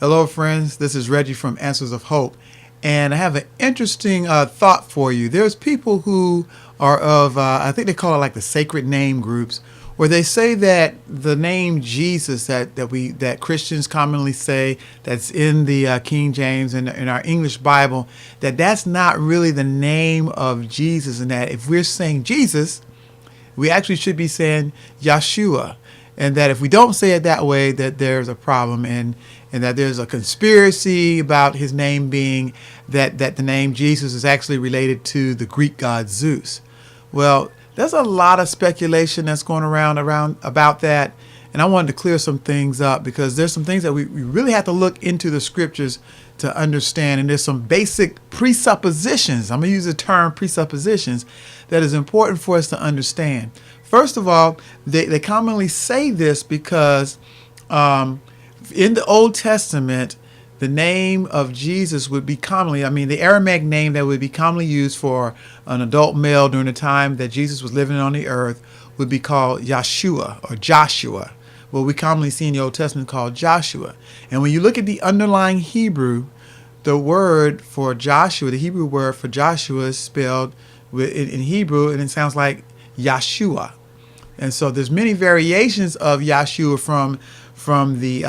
Hello, friends. This is Reggie from Answers of Hope, and I have an interesting thought for you. There's people who are of, I think they call it like the sacred name groups, where they say that the name Jesus that Christians commonly say, that's in the King James and in our English Bible, that's not really the name of Jesus, and that if we're saying Jesus, we actually should be saying Yeshua, and that if we don't say it that way, that there's a problem, and that there's a conspiracy about his name being that the name Jesus is actually related to the Greek god Zeus. Well, there's a lot of speculation that's going around about that, and I wanted to clear some things up because there's some things that we really have to look into the scriptures to understand, and there's some basic presuppositions. I'm going to use the term presuppositions that is important for us to understand. First of all, they commonly say this because in the Old Testament, the name of Jesus would be commonly, the Aramaic name that would be commonly used for an adult male during the time that Jesus was living on the earth would be called Yeshua or Joshua. What we commonly see in the Old Testament called Joshua. And when you look at the underlying Hebrew, the word for Joshua, the Hebrew word for Joshua is spelled in Hebrew, and it sounds like Yeshua. And so there's many variations of Yeshua from the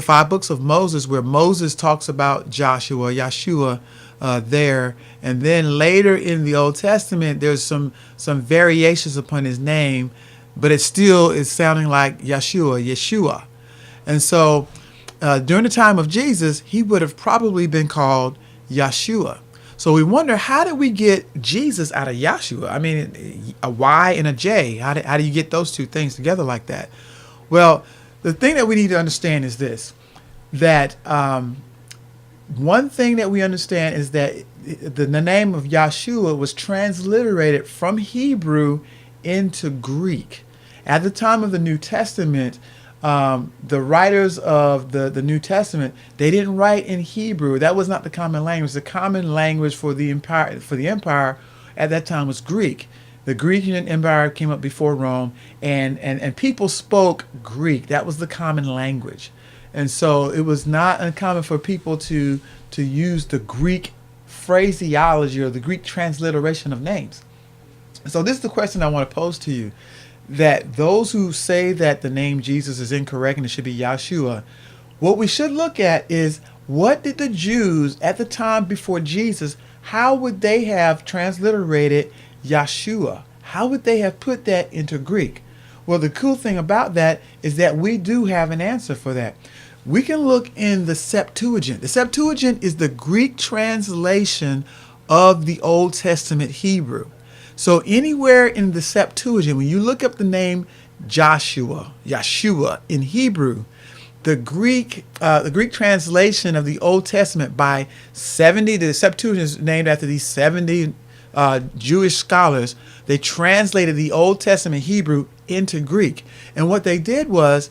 five books of Moses, where Moses talks about Joshua, Yeshua, there, and then later in the Old Testament, there's some variations upon his name, but it still is sounding like Yeshua. And so during the time of Jesus, he would have probably been called Yeshua. So we wonder, how did we get Jesus out of Yeshua? A Y and a J. How do you get those two things together like that? Well, the thing that we need to understand is this, that one thing that we understand is that the name of Yeshua was transliterated from Hebrew into Greek. At the time of the New Testament, the writers of the New Testament, they didn't write in Hebrew. That was not the common language. The common language for the empire at that time was Greek. The Grecian Empire came up before Rome, and people spoke Greek. That was the common language. And so it was not uncommon for people to use the Greek phraseology or the Greek transliteration of names. So this is the question I want to pose to you, that those who say that the name Jesus is incorrect and it should be Yeshua, what we should look at is, what did the Jews at the time before Jesus, how would they have transliterated Yeshua? How would they have put that into Greek? Well, the cool thing about that is that we do have an answer for that. We can look in the Septuagint. The Septuagint is the Greek translation of the Old Testament Hebrew. So anywhere in the Septuagint, when you look up the name Joshua, Yeshua in Hebrew, the Greek translation of the Old Testament by 70, the Septuagint is named after these 70 Jewish scholars. They translated the Old Testament Hebrew into Greek, and what they did was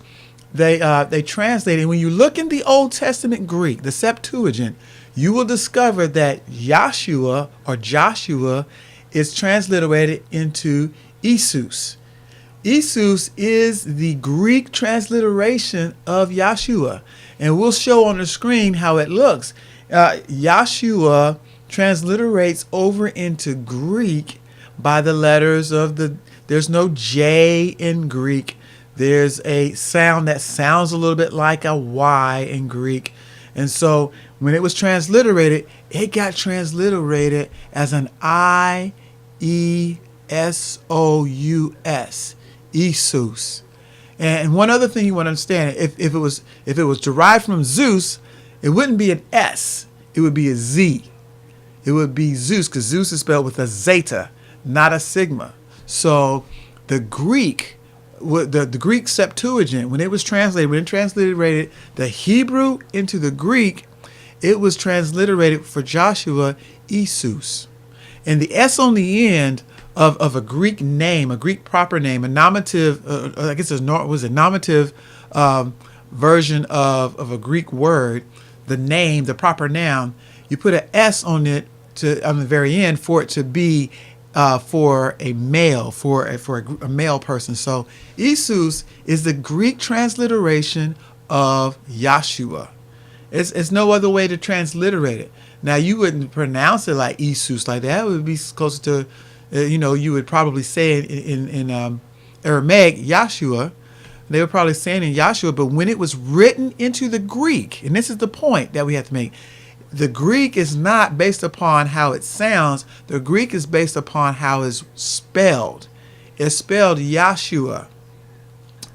they translated. When you look in the Old Testament Greek, the Septuagint, you will discover that Yeshua or Joshua is transliterated into Isus. Isus is the Greek transliteration of Yeshua, and we'll show on the screen how it looks. Yeshua transliterates over into Greek by the letters of there's no J in Greek. There's a sound that sounds a little bit like a Y in Greek. And so when it was transliterated, it got transliterated as an I-E-S-O-U-S, Isus. And one other thing you want to understand, if it was derived from Zeus, it wouldn't be an S, it would be a Z. It would be Zeus, because Zeus is spelled with a zeta, not a sigma. So the Greek Septuagint, when it transliterated the Hebrew into the Greek, it was transliterated for Joshua, Isus. And the S on the end of a Greek name, a Greek proper name, a nominative, I guess it was a nominative version of a Greek word, the name, the proper noun, you put an S on it on the very end for it to be for a male, for a male person. So Isus is the Greek transliteration of Yahshua. It's no other way to transliterate it. Now, you wouldn't pronounce it like Jesus like that. It would be closer to, you would probably say it in Aramaic, Yahshua. They were probably saying in Yahshua, but when it was written into the Greek, and this is the point that we have to make, the Greek is not based upon how it sounds. The Greek is based upon how it's spelled. It's spelled Yahshua.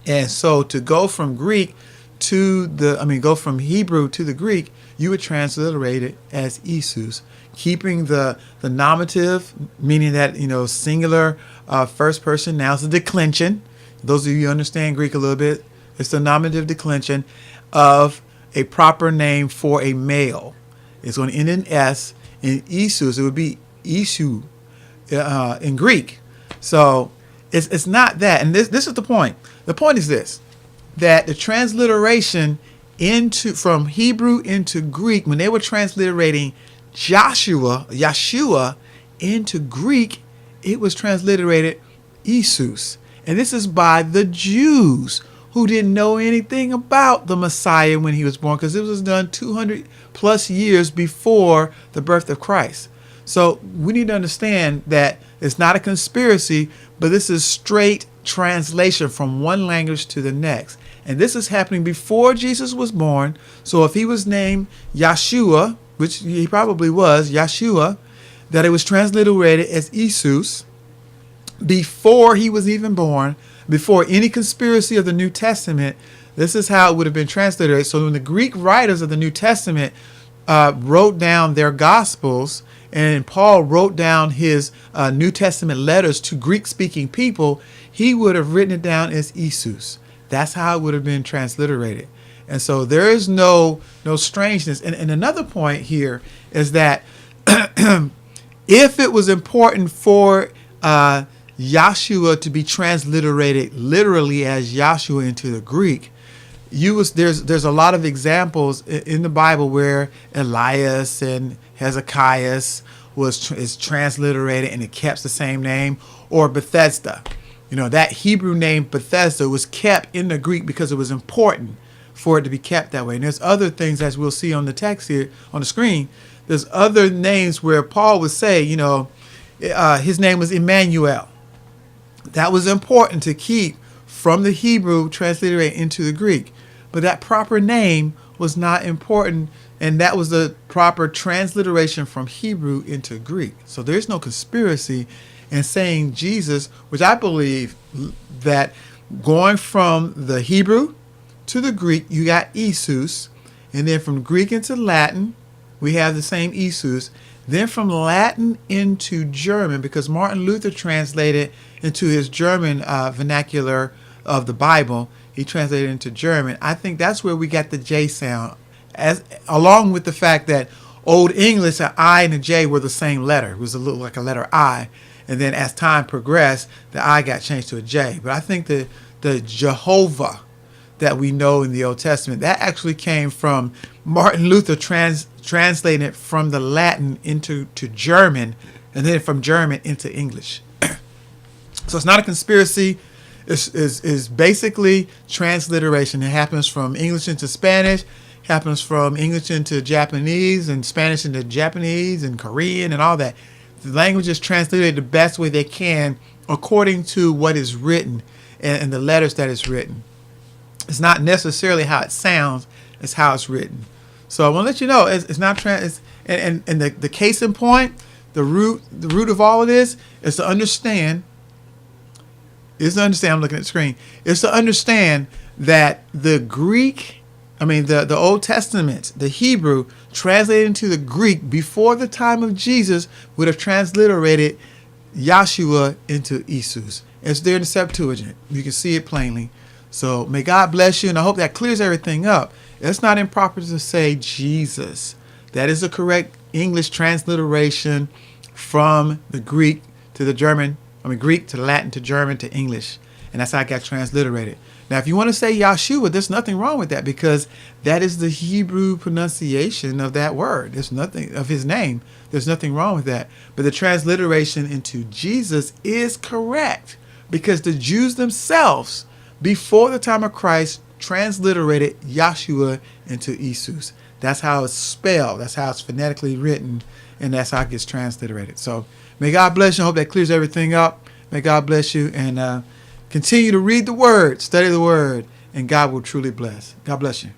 And so to go from Greek go from Hebrew to the Greek, you would transliterate it as Isus, keeping the nominative, meaning that, singular first person. Now it's a declension. Those of you who understand Greek a little bit, it's the nominative declension of a proper name for a male. It's going to end in S. In Isus, it would be Isu in Greek. So it's not that. And this is the point. The point is this, that the transliteration from Hebrew into Greek, when they were transliterating Yahshua into Greek, it was transliterated Isus. And this is by the Jews who didn't know anything about the Messiah when he was born, because it was done 200 plus years before the birth of Christ. So we need to understand that it's not a conspiracy, but this is straight translation from one language to the next. And this is happening before Jesus was born. So if he was named Yahshua, which he probably was, Yahshua, that it was transliterated as Isus before he was even born, before any conspiracy of the New Testament. This is how it would have been transliterated. So when the Greek writers of the New Testament wrote down their Gospels, and Paul wrote down his New Testament letters to Greek-speaking people, he would have written it down as Isus. That's how it would have been transliterated. And so there is no strangeness. And another point here is that if it was important for Yahshua to be transliterated literally as Yahshua into the Greek, there's a lot of examples in the Bible where Elias and Hezekiah is transliterated and it kept the same name, or Bethesda. That Hebrew name Bethesda was kept in the Greek because it was important for it to be kept that way. And there's other things, as we'll see on the text here on the screen. There's other names where Paul would say, his name was Emmanuel. That was important to keep from the Hebrew transliterated into the Greek. But that proper name was not important, and that was the proper transliteration from Hebrew into Greek. So there's no conspiracy in saying Jesus, which I believe that going from the Hebrew to the Greek, you got Isus, and then from Greek into Latin, we have the same Isus. Then from Latin into German, because Martin Luther translated into his German vernacular of the Bible, he translated into German. I think that's where we got the J sound, along with the fact that Old English, an I and a J were the same letter. It was a little like a letter I. And then as time progressed, the I got changed to a J. But I think the Jehovah that we know in the Old Testament, that actually came from Martin Luther translating it from the Latin into German, and then from German into English. So it's not a conspiracy. It's basically transliteration. It happens from English into Spanish, happens from English into Japanese, and Spanish into Japanese and Korean and all that. The language is translated the best way they can according to what is written and the letters that is written. It's not necessarily how it sounds, it's how it's written. So I want to let you know it's not and the case in point, the root of all of this is to understand. I'm looking at the screen. Is to understand that the Greek, the Old Testament, the Hebrew, translated into the Greek before the time of Jesus would have transliterated Yahshua into Isus. It's there in the Septuagint. You can see it plainly. So may God bless you, and I hope that clears everything up. It's not improper to say Jesus. That is the correct English transliteration from the Greek to the German. Greek to Latin to German to English. And that's how it got transliterated. Now, if you want to say Yahshua, there's nothing wrong with that, because that is the Hebrew pronunciation of that word. There's nothing of his name. There's nothing wrong with that. But the transliteration into Jesus is correct, because the Jews themselves, before the time of Christ, transliterated Yahshua into Jesus. That's how it's spelled. That's how it's phonetically written, and that's how it gets transliterated. So may God bless you. I hope that clears everything up. May God bless you, and continue to read the Word, study the Word, and God will truly bless. God bless you.